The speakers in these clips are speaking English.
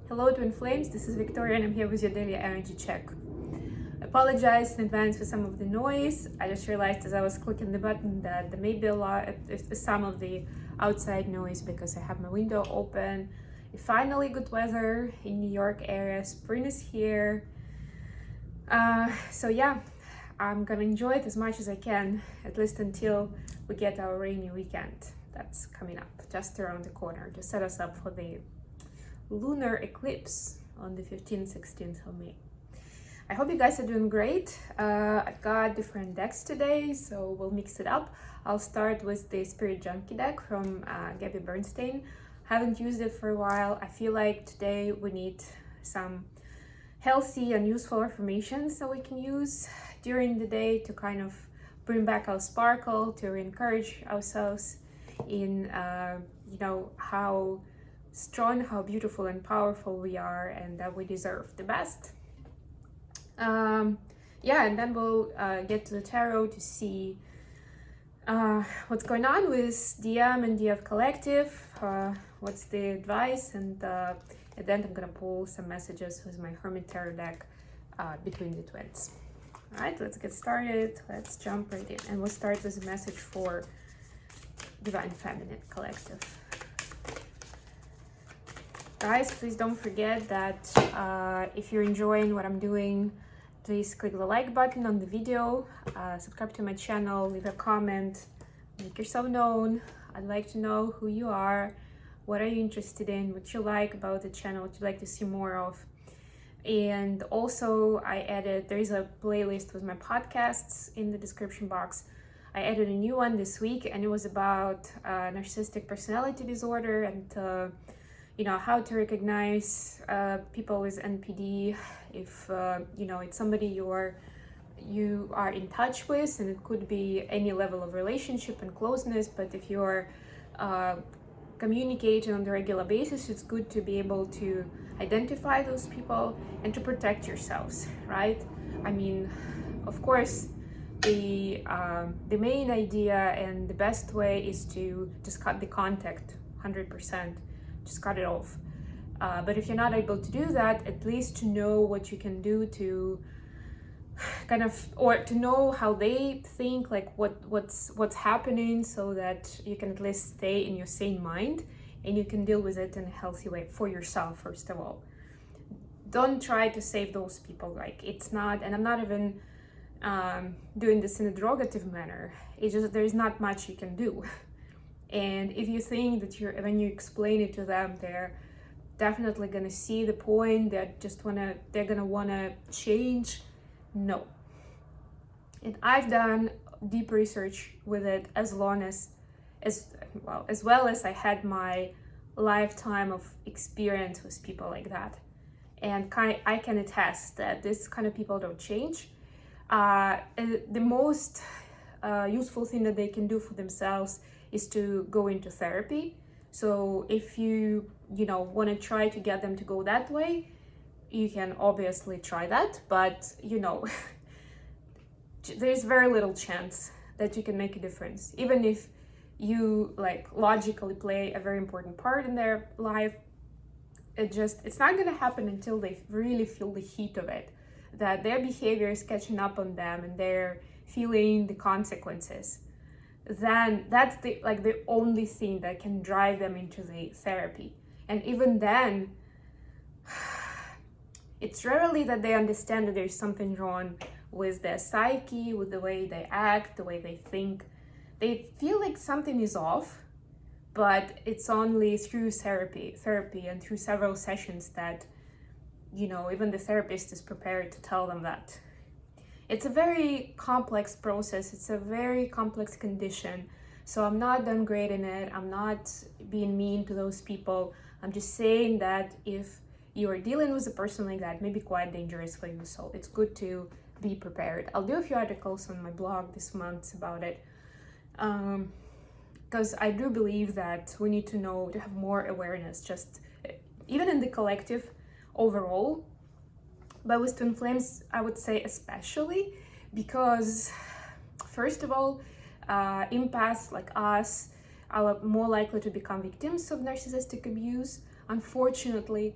Hello Twin Flames, this is Victoria and I'm here with your daily energy check. I apologize in advance for some of the noise. I just realized as I was clicking the button that there may be some of the outside noise because I have my window open. It's finally good weather in New York area, spring is here. So yeah, I'm gonna enjoy it as much as I can, at least until we get our rainy weekend. That's coming up just around the corner to set us up for the lunar eclipse on the 15th, 16th of May. I hope you guys are doing great. I've got different decks today, so we'll mix it up. I'll start with the Spirit Junkie deck from Gabby Bernstein. Haven't used it for a while. I feel like today we need some healthy and useful affirmations that we can use during the day to kind of bring back our sparkle, to encourage ourselves in, how strong, how beautiful and powerful we are, and that we deserve the best. And then we'll get to the tarot to see what's going on with DM and DF Collective, what's the advice, and then I'm gonna pull some messages with my Hermit Tarot deck between the twins. All right, let's get started. Let's jump right in, and we'll start with a message for Divine Feminine Collective. Guys, please don't forget that if you're enjoying what I'm doing, please click the like button on the video, subscribe to my channel, leave a comment, make yourself known. I'd like to know who you are, what are you interested in, what you like about the channel, what you'd like to see more of. And also there's a playlist with my podcasts in the description box. I added a new one this week, and it was about narcissistic personality disorder and how to recognize people with NPD, if it's somebody you are in touch with, and it could be any level of relationship and closeness, but if you're communicating on a regular basis, it's good to be able to identify those people and to protect yourselves, right? I mean, of course, the main idea and the best way is to just cut the contact 100%. Just cut it off. But if you're not able to do that, at least to know what you can do to or to know how they think, like what's happening, so that you can at least stay in your sane mind and you can deal with it in a healthy way for yourself. First of all, don't try to save those people. Like, it's not, and I'm not even doing this in a derogative manner. It's just there's not much you can do. And if you think that when you explain it to them, they're definitely gonna see the point, they're gonna wanna change, no. And I've done deep research with it as well as I had my lifetime of experience with people like that. And I can attest that this kind of people don't change. The most useful thing that they can do for themselves is to go into therapy. So if you want to try to get them to go that way, you can obviously try that, but there's very little chance that you can make a difference. Even if you logically play a very important part in their life, it's not going to happen until they really feel the heat of it, that their behavior is catching up on them and they're feeling the consequences. Then that's the only thing that can drive them into the therapy. And even then, it's rarely that they understand that there's something wrong with their psyche, with the way they act, the way they think. They feel like something is off, but it's only through therapy and through several sessions that even the therapist is prepared to tell them that. It's a very complex process. It's a very complex condition. So I'm not downgrading it. I'm not being mean to those people. I'm just saying that if you are dealing with a person like that, it may be quite dangerous for you. So it's good to be prepared. I'll do a few articles on my blog this month about it. Because I do believe that we need to have more awareness, just even in the collective overall. But with Twin Flames, I would say especially, because first of all, empaths like us are more likely to become victims of narcissistic abuse, unfortunately.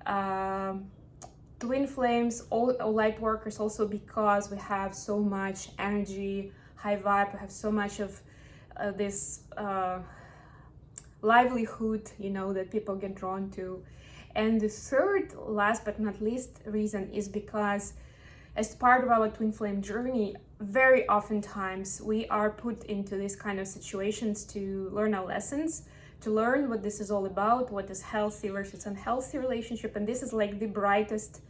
Twin flames, all light workers, also because we have so much energy, high vibe, we have so much of this livelihood, you know, that people get drawn to. And the third, last but not least reason is because as part of our twin flame journey, very oftentimes we are put into these kind of situations to learn our lessons, to learn what this is all about, what is healthy versus unhealthy relationship. And this is like the brightest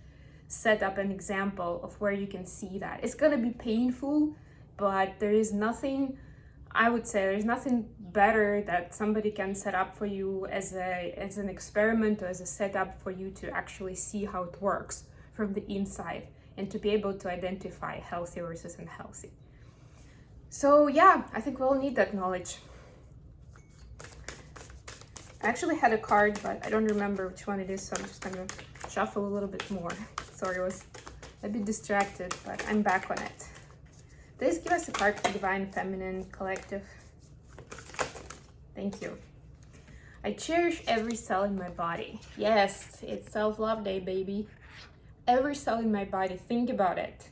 setup and example of where you can see that. It's gonna be painful, but there is nothing, I would say, there's nothing better that somebody can set up for you as an experiment or as a setup for you to actually see how it works from the inside and to be able to identify healthy versus unhealthy. So yeah, I think we all need that knowledge. I actually had a card, but I don't remember which one it is, so I'm just gonna shuffle a little bit more. Sorry, I was a bit distracted, but I'm back on it. Please give us a card for Divine Feminine Collective. Thank you. I cherish every cell in my body. Yes, it's self-love day, baby. Every cell in my body, think about it.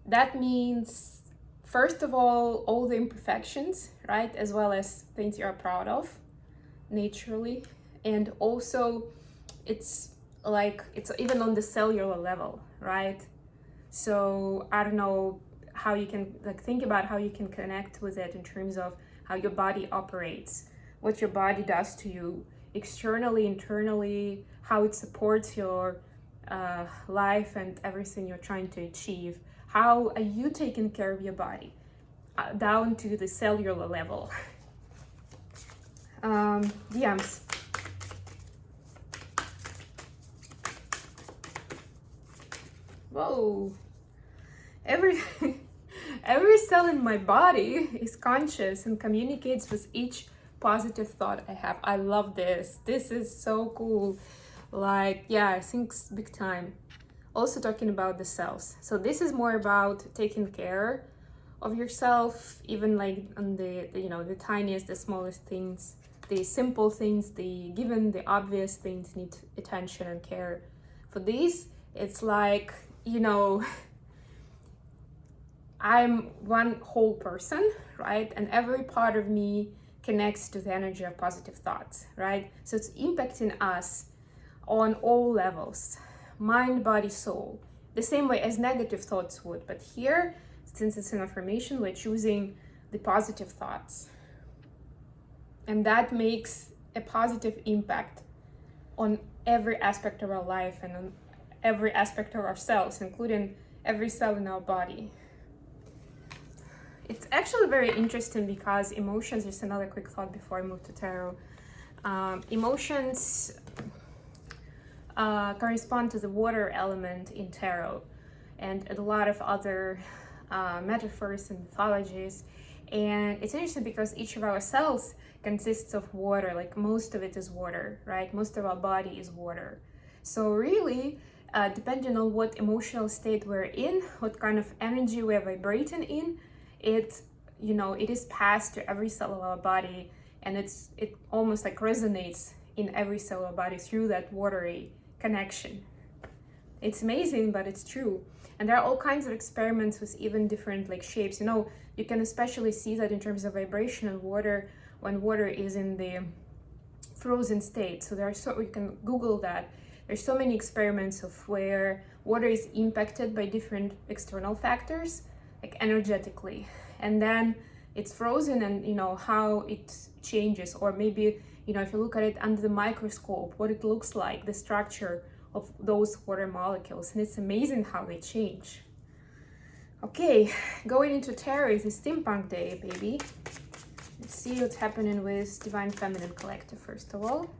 That means, first of all the imperfections, right? As well as things you're proud of, naturally. And also, it's even on the cellular level, right? So I don't know how you can think about how you can connect with it in terms of how your body operates, what your body does to you externally, internally, how it supports your life and everything you're trying to achieve. How are you taking care of your body down to the cellular level? DMs. Whoa. Every cell in my body is conscious and communicates with each positive thought I have. I love this. This is so cool. Like, yeah, I think big time. Also talking about the cells. So this is more about taking care of yourself, even like on the tiniest, the smallest things, the simple things, given the obvious things need attention and care. For these, it's like, I'm one whole person, right? And every part of me connects to the energy of positive thoughts, right? So it's impacting us on all levels, mind, body, soul, the same way as negative thoughts would. But here, since it's an affirmation, we're choosing the positive thoughts. And that makes a positive impact on every aspect of our life and on every aspect of ourselves, including every cell in our body. It's actually very interesting because emotions, just another quick thought before I move to tarot. Emotions correspond to the water element in tarot and a lot of other metaphors and mythologies. And it's interesting because each of our cells consists of water, like most of it is water, right? Most of our body is water. So really, depending on what emotional state we're in, what kind of energy we're vibrating in, it is passed to every cell of our body, and it almost like resonates in every cell of our body through that watery connection. It's amazing, but it's true. And there are all kinds of experiments with even different shapes. You can especially see that in terms of vibration and water when water is in the frozen state. So you can Google that. There's so many experiments of where water is impacted by different external factors, like energetically, and then it's frozen, and how it changes, or maybe if you look at it under the microscope, what it looks like, the structure of those water molecules, and it's amazing how they change. Okay, going into tarot is a steampunk day, baby. Let's see what's happening with Divine Feminine Collective. First of all,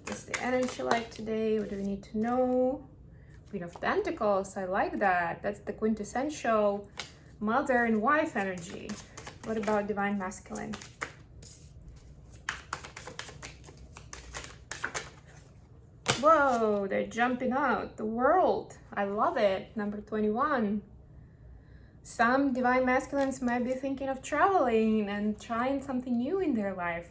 what's the energy like today? What do we need to know? Queen of Pentacles, I like that. That's the quintessential mother and wife energy. What about Divine Masculine? Whoa, they're jumping out. The World. I love it. Number 21. Some Divine Masculines might be thinking of traveling and trying something new in their life.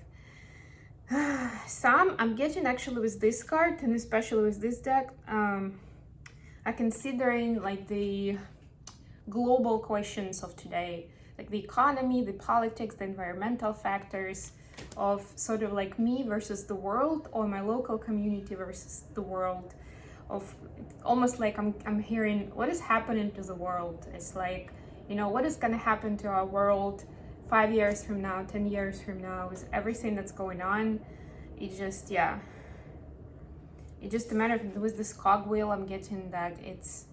Some I'm getting actually with this card, and especially with this deck, are considering like the global questions of today, like the economy, the politics, the environmental factors of sort of like me versus the world, or my local community versus the world. Of almost like I'm hearing what is happening to the world. It's like, you know, what is going to happen to our world 5 years from now, 10 years from now, with everything that's going on. It just, yeah, it's just a matter of, with this cogwheel, I'm getting that it's,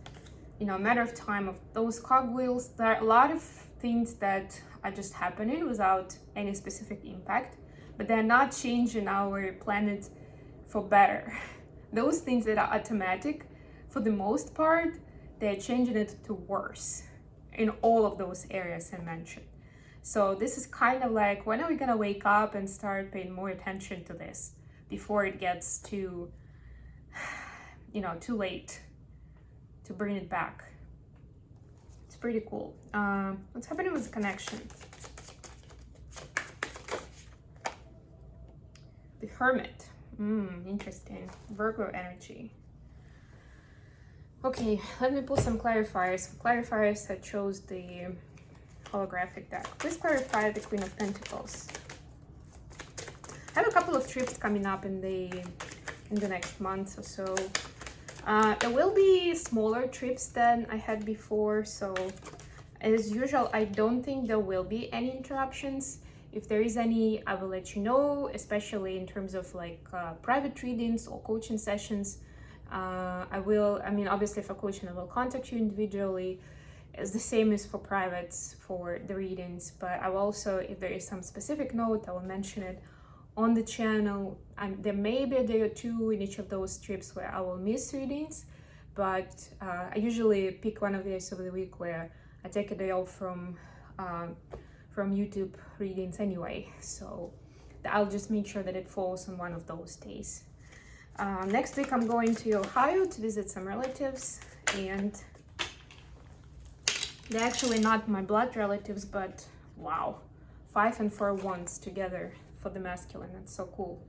you know, a matter of time of those cogwheels. There are a lot of things that are just happening without any specific impact, but they're not changing our planet for better. Those things that are automatic, for the most part, they're changing it to worse in all of those areas I mentioned. So this is kind of like, when are we gonna wake up and start paying more attention to this before it gets too, you know, too late to bring it back? It's pretty cool. What's happening with the connection? The Hermit. Interesting. Virgo energy. Okay, let me pull some clarifiers. For clarifiers, I chose the holographic deck. Please clarify the Queen of Pentacles. I have a couple of trips coming up in the next month or so. There will be smaller trips than I had before, so as usual, I don't think there will be any interruptions. If there is any, I will let you know, especially in terms of like private readings or coaching sessions. Obviously for coaching, I will contact you individually. It's the same as for privates for the readings, but I will also, if there is some specific note, I will mention it on the channel. There may be a day or two in each of those trips where I will miss readings, but I usually pick one of the days of the week where I take a day off from YouTube readings anyway, so I'll just make sure that it falls on one of those days. Next week I'm going to Ohio to visit some relatives, and they're actually not my blood relatives, but wow, 5 and 4 wands together for the masculine. That's so cool.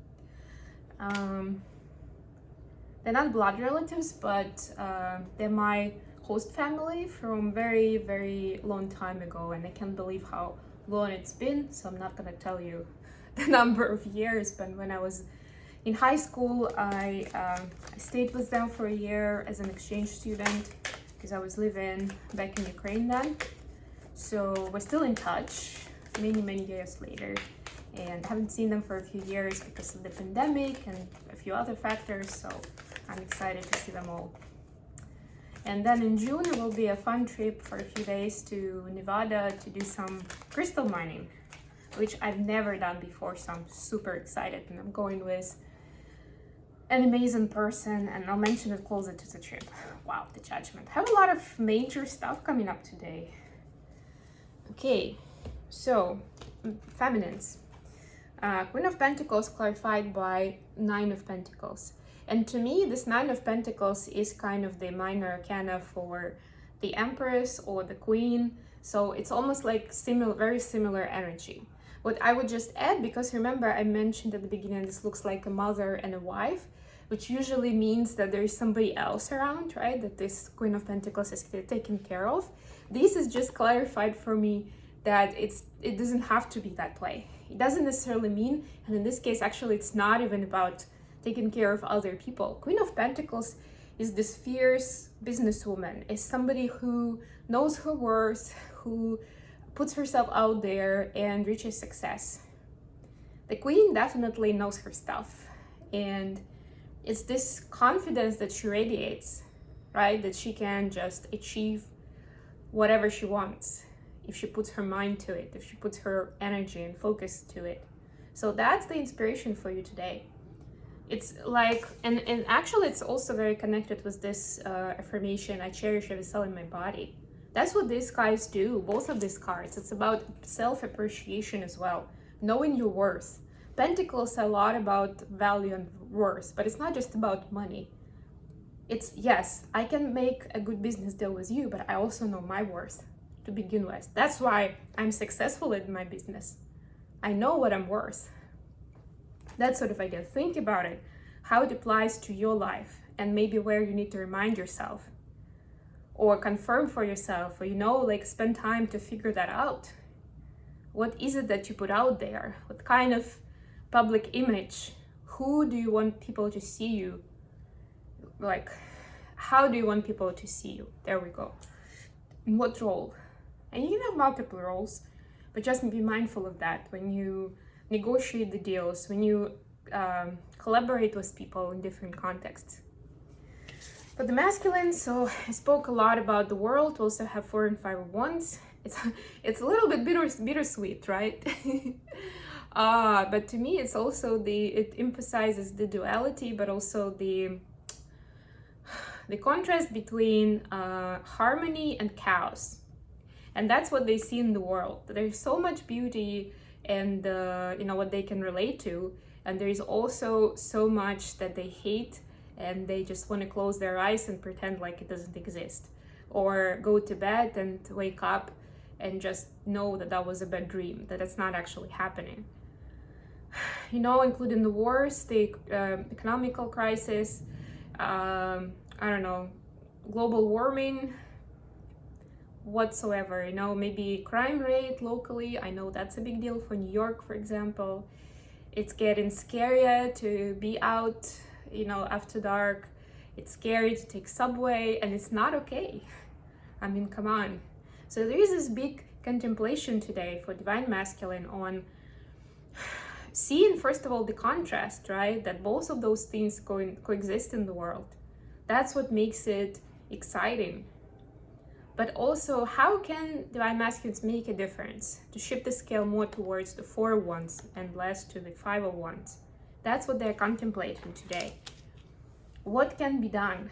They're not blood relatives, but they're my host family from very, very long time ago, and I can't believe how long it's been, so I'm not gonna tell you the number of years, but when I was in high school, I stayed with them for a year as an exchange student because I was living back in Ukraine then. So we're still in touch many years later, and haven't seen them for a few years because of the pandemic and a few other factors, so I'm excited to see them all. And then in June, it will be a fun trip for a few days to Nevada to do some crystal mining, which I've never done before, so I'm super excited, and I'm going with an amazing person, and I'll mention it closer to the trip. Wow, the Judgment. I have a lot of major stuff coming up today. Okay, so feminines. Queen of Pentacles clarified by 9 of Pentacles. And to me, this 9 of Pentacles is kind of the minor arcana for the Empress or the Queen. So it's almost like very similar energy. What I would just add, because remember I mentioned at the beginning, this looks like a mother and a wife, which usually means that there is somebody else around, right? That this Queen of Pentacles is taken care of. This is just clarified for me that it doesn't have to be that way. It doesn't necessarily mean, and in this case, actually, it's not even about taking care of other people. Queen of Pentacles is this fierce businesswoman, is somebody who knows her worth, who puts herself out there and reaches success. The Queen definitely knows her stuff, and it's this confidence that she radiates, right? That she can just achieve whatever she wants if she puts her mind to it, if she puts her energy and focus to it. So that's the inspiration for you today. It's like, and actually it's also very connected with this affirmation, I cherish every cell in my body. That's what these guys do, both of these cards. It's about self-appreciation as well, knowing your worth. Pentacles are a lot about value and worth, but it's not just about money. It's, yes, I can make a good business deal with you, but I also know my worth to begin with. That's why I'm successful in my business. I know what I'm worth. That sort of idea. Think about it, how it applies to your life, and maybe where you need to remind yourself or confirm for yourself, or like spend time to figure that out. What is it that you put out there? What kind of public image? Who do you want people to see you? Like, how do you want people to see you? There we go. In what role? And you can have multiple roles, but just be mindful of that when you negotiate the deals, when you collaborate with people in different contexts. But the masculine, so I spoke a lot about the world, also have 4 and 5 of wands. It's a little bit bittersweet, right? But to me, it's also it emphasizes the duality, but also the contrast between harmony and chaos. And that's what they see in the world. There's so much beauty and what they can relate to, and there is also so much that they hate, and they just want to close their eyes and pretend like it doesn't exist, or go to bed and wake up and just know that that was a bad dream, that it's not actually happening. Including the wars, the economical crisis, global warming, whatsoever, maybe crime rate locally. I know that's a big deal for New York, for example. It's getting scarier to be out, after dark. It's scary to take subway, and it's not okay. I mean, come on. So there is this big contemplation today for Divine Masculine on seeing, first of all, the contrast, right? That both of those things coexist in the world. That's what makes it exciting. But also, how can Divine Masculines make a difference to shift the scale more towards the 4 of wands and less to the 5 of wands? That's what they're contemplating today. What can be done?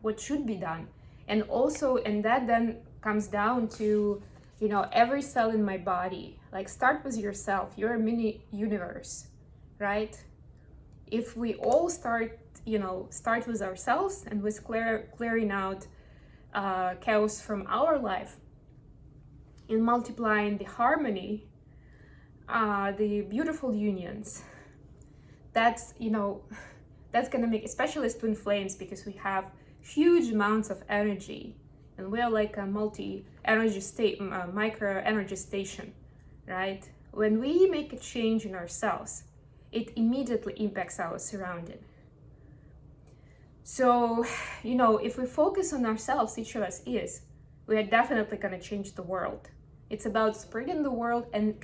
What should be done? And that then comes down to, every cell in my body. Like, start with yourself. You're a mini universe, right? If we all start with ourselves and with clearing out chaos from our life, in multiplying the harmony, the beautiful unions, that's gonna make, especially as twin flames, because we have huge amounts of energy, and we're like a multi-energy state, micro energy station, right? When we make a change in ourselves, it immediately impacts our surrounding. So, if we focus on ourselves, each of us is, we are definitely going to change the world. It's about spreading the world and,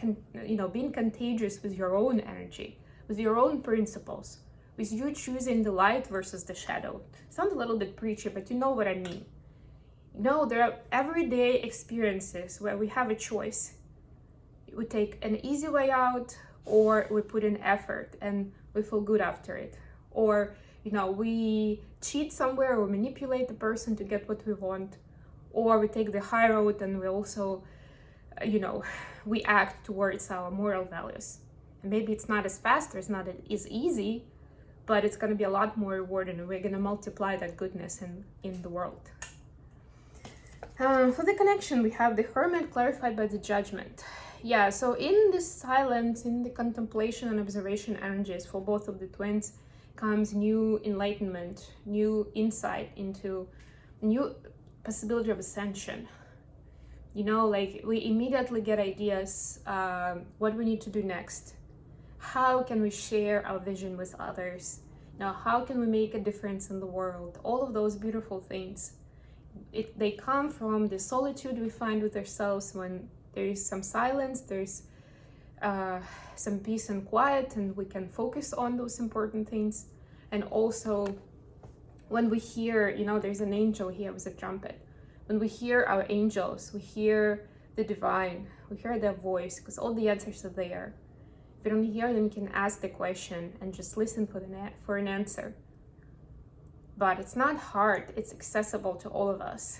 being contagious with your own energy, with your own principles, with you choosing the light versus the shadow. Sounds a little bit preachy, but you know what I mean. There are everyday experiences where we have a choice. We take an easy way out, or we put in effort and we feel good after it. Or, we cheat somewhere or manipulate the person to get what we want. Or we take the high road and we also, we act towards our moral values. And maybe it's not as fast or it's not as easy, but it's going to be a lot more rewarding, and we're going to multiply that goodness in the world. For the connection, we have the Hermit clarified by the Judgment. Yeah, so in this silence, in the contemplation and observation energies for both of the twins, comes new enlightenment, new insight into new possibility of ascension. Like, we immediately get ideas, what we need to do next. How can we share our vision with others? How can we make a difference in the world? All of those beautiful things. They come from the solitude we find with ourselves when there is some silence, there's some peace and quiet, and we can focus on those important things. And also, when we hear, there's an angel here with a trumpet. When we hear our angels, we hear the divine, we hear their voice, because all the answers are there. If you don't hear them, you can ask the question and just listen for an answer. But it's not hard, it's accessible to all of us.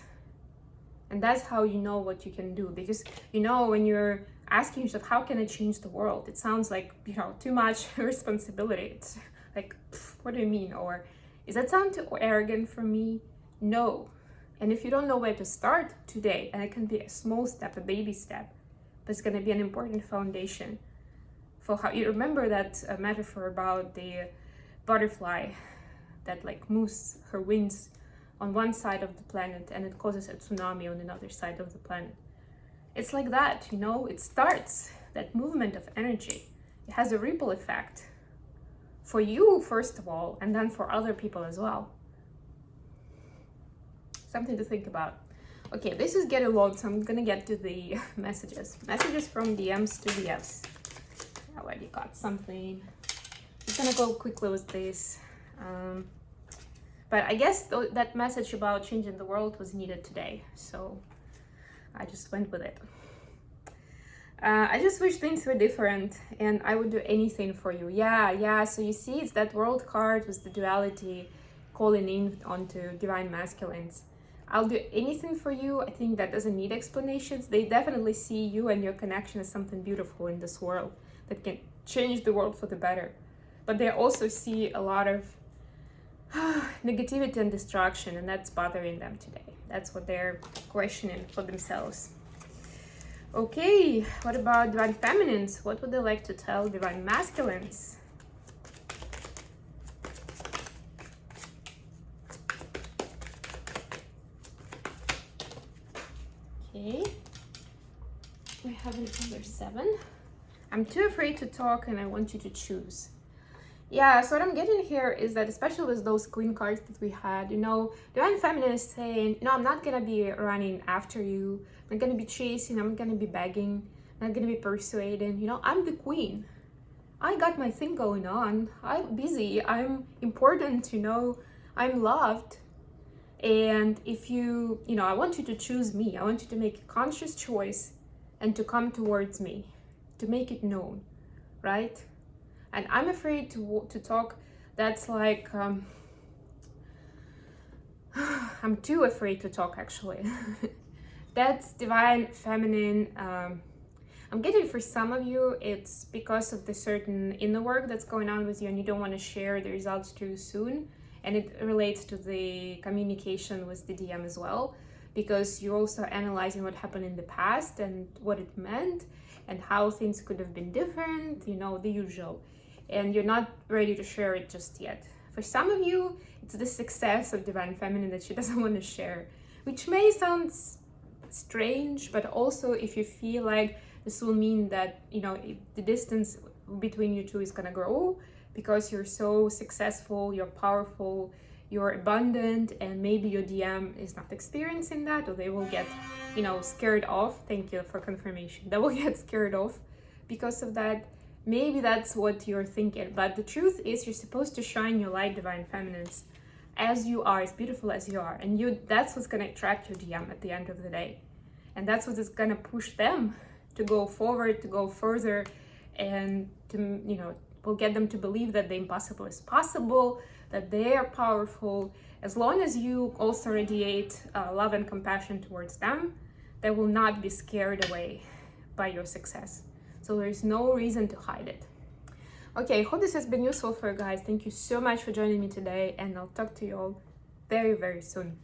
And that's how you know what you can do. Because, when you're asking yourself, how can I change the world? It sounds like, too much responsibility. It's like, what do you mean? Or, does that sound too arrogant for me? No. And if you don't know where to start today, and it can be a small step, a baby step, but it's going to be an important foundation, for how you remember that metaphor about the butterfly that like moves her wings on one side of the planet and it causes a tsunami on another side of the planet. It's like that, you know, it starts that movement of energy. It has a ripple effect for you, first of all, and then for other people as well. Something to think about. Okay, this is getting long, so I'm gonna get to the messages. Messages from DMs to DFs. I already got something. I'm gonna go quickly with this. But I guess that message about changing the world was needed today, so I just went with it. I just wish things were different and I would do anything for you. Yeah, so you see, it's that world card with the duality calling in onto divine masculines. I'll do anything for you. I think that doesn't need explanations. They definitely see you and your connection as something beautiful in this world that can change the world for the better. But they also see a lot of negativity and destruction, and that's bothering them today. That's what they're questioning for themselves. Okay, what about divine feminines? What would they like to tell divine masculines? Okay, we have another 7. I'm too afraid to talk and I want you to choose. Yeah, so what I'm getting here is that, especially with those queen cards that we had, you know, divine feminine is saying, no, I'm not gonna be running after you. I'm not gonna be chasing. I'm not gonna be begging. I'm not gonna be persuading. You know, I'm the queen. I got my thing going on. I'm busy. I'm important. You know, I'm loved. And if you know, I want you to choose me. I want you to make a conscious choice and to come towards me, to make it known, right? And I'm afraid to talk. That's like, I'm too afraid to talk, actually. That's divine feminine. I'm getting for some of you, it's because of the certain inner work that's going on with you and you don't want to share the results too soon. And it relates to the communication with the DM as well, because you're also analyzing what happened in the past and what it meant and how things could have been different, you know, the usual. And you're not ready to share it just yet. For some of you, it's the success of divine feminine that she doesn't want to share, which may sound strange, but also if you feel like this will mean that, you know, the distance between you two is gonna grow because you're so successful, you're powerful, you're abundant, and maybe your DM is not experiencing that, or they will get, you know, scared off. Thank you for confirmation. They will get scared off because of that. Maybe that's what you're thinking, but the truth is you're supposed to shine your light, divine feminines, as you are, as beautiful as you are, and that's what's going to attract your DM at the end of the day, and that's what is going to push them to go forward, to go further, and to, you know, will get them to believe that the impossible is possible, that they are powerful. As long as you also radiate love and compassion towards them, they will not be scared away by your success. So there's no reason to hide it. Okay, I hope this has been useful for you guys. Thank you so much for joining me today, and I'll talk to you all very, very soon.